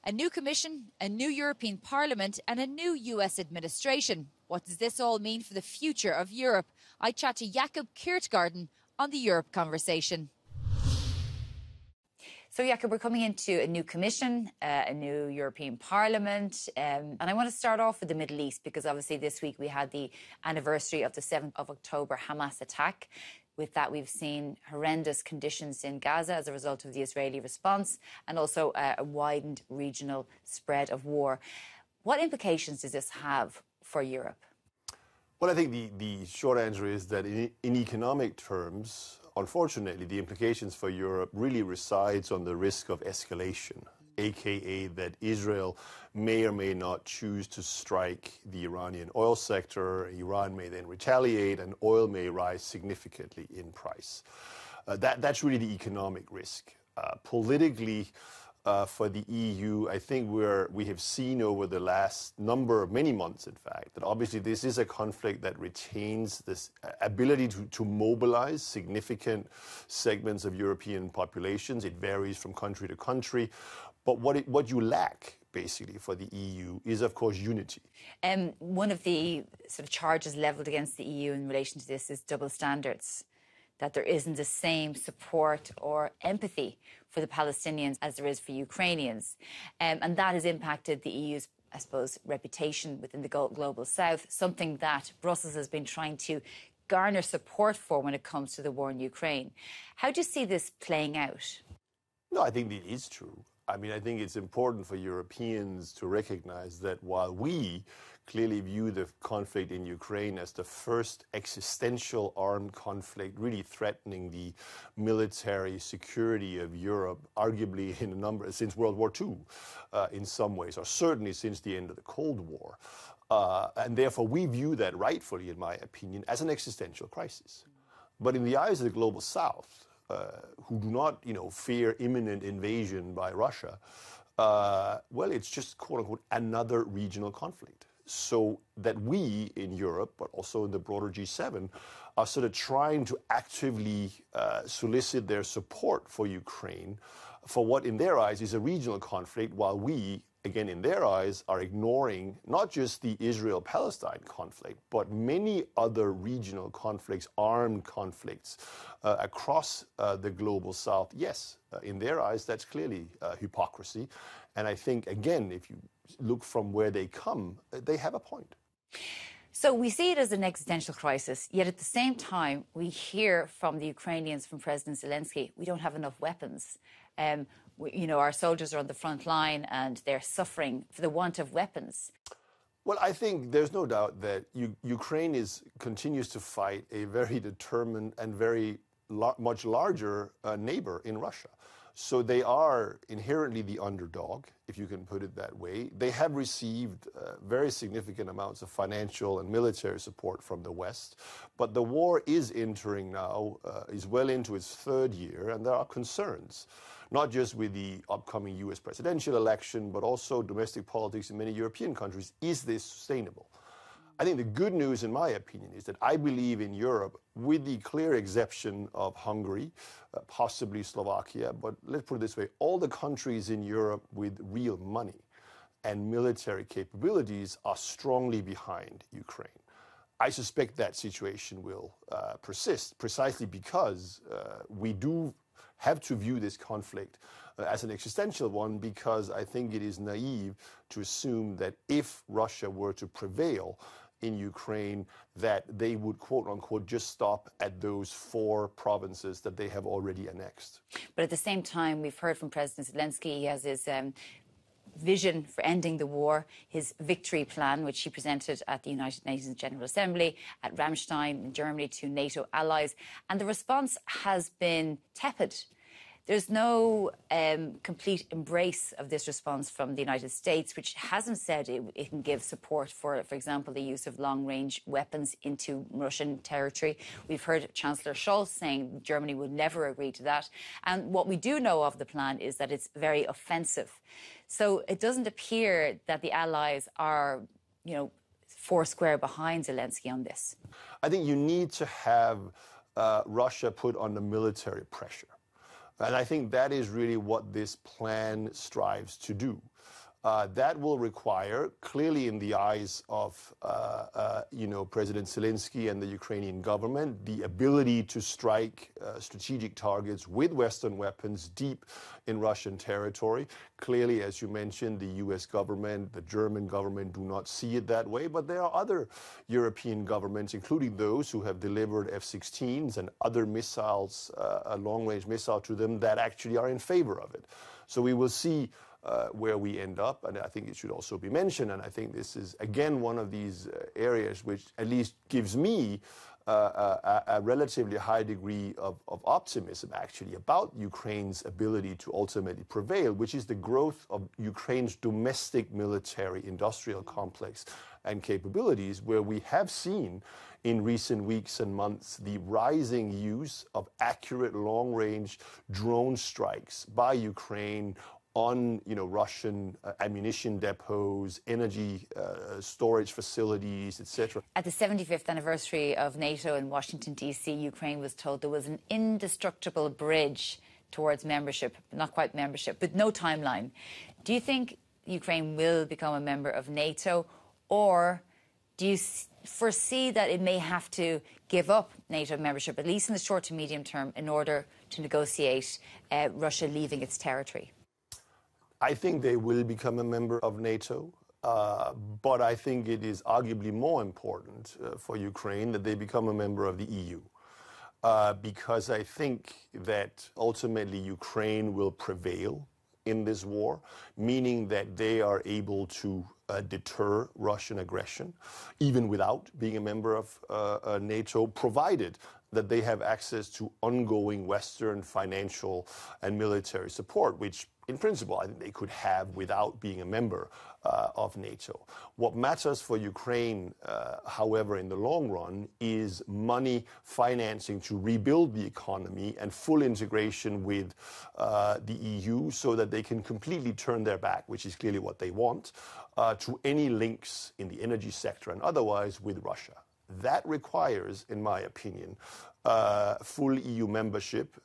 A new Commission, a new European Parliament and a new US administration. What does this all mean for the future of Europe? I chat to Jakob Kiertgarden on the Europe Conversation. So, Jakob, we're coming into a new Commission, a new European Parliament, and I want to start off with the Middle East because obviously this week we had the anniversary of the 7th of October Hamas attack. With that, we've seen horrendous conditions in Gaza as a result of the Israeli response and also a widened regional spread of war. What implications does this have for Europe? Well, I think the short answer is that in economic terms, unfortunately, the implications for Europe really resides on the risk of escalation, aka that Israel may or may not choose to strike the Iranian oil sector. Iran may then retaliate and oil may rise significantly in price. That's really the economic risk. Politically, for the EU, I think we have seen over the last many months, in fact, that obviously this is a conflict that retains this ability to mobilize significant segments of European populations. It varies from country to country. But what you lack, basically, for the EU is, of course, unity. One of the sort of charges levelled against the EU in relation to this is double standards, that there isn't the same support or empathy for the Palestinians as there is for Ukrainians. And that has impacted the EU's, I suppose, reputation within the global south, something that Brussels has been trying to garner support for when it comes to the war in Ukraine. How do you see this playing out? No, I think it is true. I mean, I think it's important for Europeans to recognize that while we clearly view the conflict in Ukraine as the first existential armed conflict really threatening the military security of Europe, arguably since World War II in some ways, or certainly since the end of the Cold War. And therefore, we view that rightfully, in my opinion, as an existential crisis. But in the eyes of the global South, who do not, fear imminent invasion by Russia, well, it's just, quote unquote, another regional conflict. So that we in Europe, but also in the broader G7, are sort of trying to actively solicit their support for Ukraine for what in their eyes is a regional conflict, while we, again, in their eyes, are ignoring not just the Israel-Palestine conflict, but many other regional conflicts, armed conflicts across the global South. Yes, in their eyes, that's clearly hypocrisy. And I think, again, if you look from where they come, they have a point. So we see it as an existential crisis, yet at the same time, we hear from the Ukrainians, from President Zelensky, we don't have enough weapons. Our soldiers are on the front line and they're suffering for the want of weapons. Well, I think there's no doubt that Ukraine continues to fight a very determined and very much larger neighbor in Russia. So they are inherently the underdog, if you can put it that way. They have received very significant amounts of financial and military support from the West. But the war is entering now, is well into its third year, and there are concerns, not just with the upcoming US presidential election, but also domestic politics in many European countries. Is this sustainable? I think the good news, in my opinion, is that I believe in Europe, with the clear exception of Hungary, possibly Slovakia, but let's put it this way, all the countries in Europe with real money and military capabilities are strongly behind Ukraine. I suspect that situation will persist precisely because we do have to view this conflict as an existential one, because I think it is naive to assume that if Russia were to prevail in Ukraine, that they would, quote unquote, just stop at those 4 provinces that they have already annexed. But at the same time, we've heard from President Zelensky, he has his vision for ending the war, his victory plan, which he presented at the United Nations General Assembly, at Ramstein in Germany to NATO allies. And the response has been tepid. There's no complete embrace of this response from the United States, which hasn't said it can give support for example, the use of long-range weapons into Russian territory. We've heard Chancellor Scholz saying Germany would never agree to that. And what we do know of the plan is that it's very offensive. So it doesn't appear that the allies are, foursquare behind Zelensky on this. I think you need to have Russia put under military pressure. And I think that is really what this plan strives to do. That will require, clearly in the eyes of President Zelensky and the Ukrainian government, the ability to strike strategic targets with Western weapons deep in Russian territory. Clearly, as you mentioned, the US government, the German government do not see it that way, but there are other European governments, including those who have delivered F-16s and other missiles, long-range missile to them, that actually are in favor of it. So we will see where we end up, and I think it should also be mentioned, and I think this is, again, one of these areas which at least gives me a relatively high degree of optimism, actually, about Ukraine's ability to ultimately prevail, which is the growth of Ukraine's domestic military industrial complex and capabilities, where we have seen in recent weeks and months the rising use of accurate long-range drone strikes by Ukraine on Russian ammunition depots, energy storage facilities, etc. At the 75th anniversary of NATO in Washington, D.C., Ukraine was told there was an indestructible bridge towards membership, not quite membership, but no timeline. Do you think Ukraine will become a member of NATO, or do you foresee that it may have to give up NATO membership, at least in the short to medium term, in order to negotiate Russia leaving its territory? I think they will become a member of NATO, but I think it is arguably more important for Ukraine that they become a member of the EU, because I think that ultimately Ukraine will prevail in this war, meaning that they are able to deter Russian aggression, even without being a member of NATO, provided that they have access to ongoing Western financial and military support, which in principle I think they could have without being a member of NATO. What matters for Ukraine, however, in the long run, is money financing to rebuild the economy and full integration with the EU so that they can completely turn their back, which is clearly what they want, to any links in the energy sector and otherwise with Russia. That requires, in my opinion, full EU membership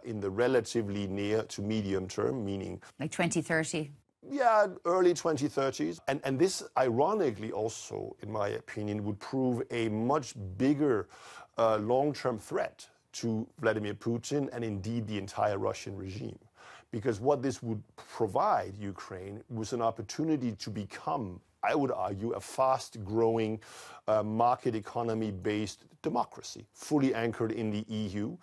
in the relatively near to medium term, meaning like 2030? Yeah, early 2030s. And this, ironically, also, in my opinion, would prove a much bigger long-term threat to Vladimir Putin and indeed the entire Russian regime. Because what this would provide Ukraine was an opportunity to become, I would argue, a fast-growing market economy-based democracy, fully anchored in the EU,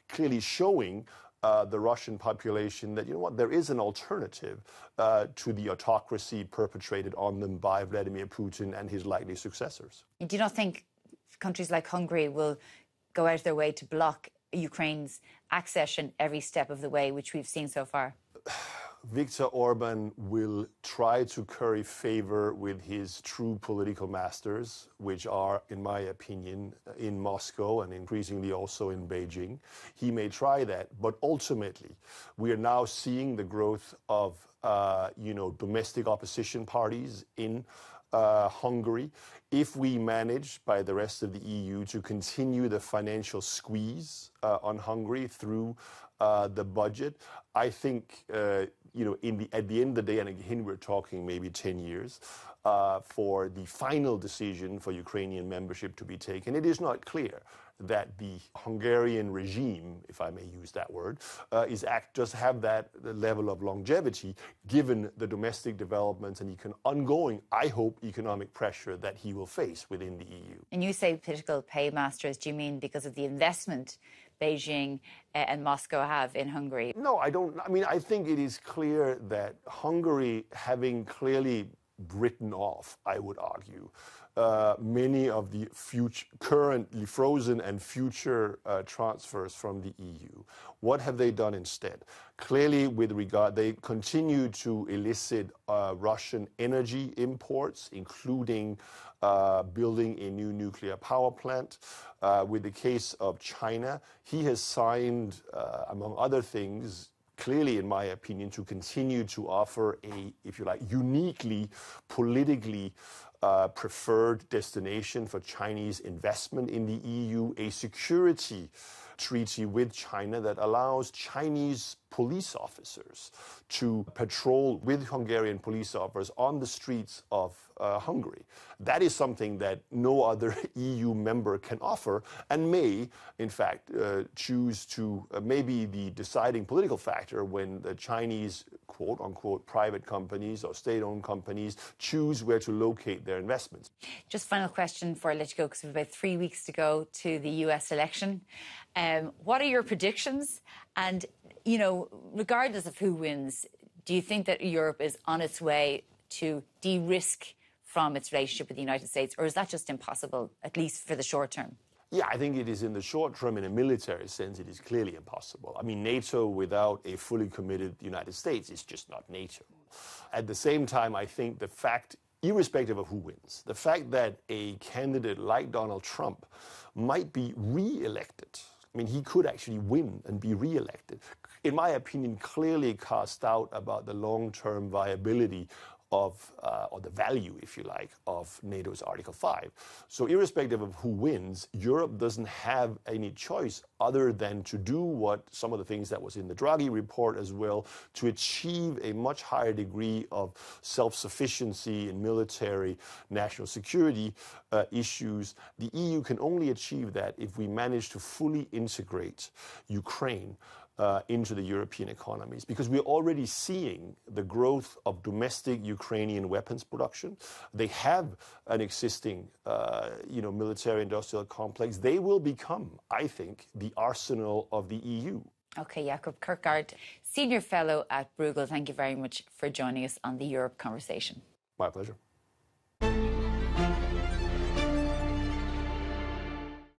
clearly showing the Russian population that, there is an alternative to the autocracy perpetrated on them by Vladimir Putin and his likely successors. Do you not think countries like Hungary will go out of their way to block Ukraine's accession every step of the way, which we've seen so far? Viktor Orban will try to curry favor with his true political masters, which are, in my opinion, in Moscow and increasingly also in Beijing. He may try that, but ultimately, we are now seeing the growth of, domestic opposition parties in Hungary. If we manage, by the rest of the EU, to continue the financial squeeze on Hungary through the budget, I think, at the end of the day, and again, we're talking maybe 10 years, for the final decision for Ukrainian membership to be taken, it is not clear that the Hungarian regime, if I may use that word, does have that level of longevity, given the domestic developments and ongoing, I hope, economic pressure that he will face within the EU. And you say political paymasters, do you mean because of the investment Beijing and Moscow have in Hungary? No, I don't. I mean, I think it is clear that Hungary, having clearly written off, I would argue, many of the currently frozen and future transfers from the EU. What have they done instead? Clearly, they continue to elicit Russian energy imports, including building a new nuclear power plant. With the case of China, he has signed, among other things, clearly, in my opinion, to continue to offer a, if you like, uniquely politically preferred destination for Chinese investment in the EU, a security treaty with China that allows Chinese police officers to patrol with Hungarian police officers on the streets of Hungary. That is something that no other EU member can offer and may, in fact, choose to maybe the deciding political factor when the Chinese quote-unquote private companies or state-owned companies choose where to locate their investments. Just final question before I let you go, because we have about 3 weeks to go to the US election. What are your predictions? And, you know, regardless of who wins, do you think that Europe is on its way to de-risk from its relationship with the United States, or is that just impossible, at least for the short term? Yeah, I think it is in the short term, in a military sense, it is clearly impossible. I mean, NATO without a fully committed United States is just not NATO. At the same time, I think the fact, irrespective of who wins, the fact that a candidate like Donald Trump might be re-elected, I mean, he could actually win and be re-elected, in my opinion, clearly cast doubt about the long-term viability of, or the value, if you like, of NATO's Article 5. So irrespective of who wins, Europe doesn't have any choice other than to do what some of the things that was in the Draghi report as well, to achieve a much higher degree of self-sufficiency in military, national security issues. The EU can only achieve that if we manage to fully integrate Ukraine into the European economies, because we're already seeing the growth of domestic Ukrainian weapons production. They have an existing, military-industrial complex. They will become, I think, the arsenal of the EU. Okay, Jakob Kirkgaard, Senior Fellow at Bruegel, thank you very much for joining us on the Europe Conversation. My pleasure.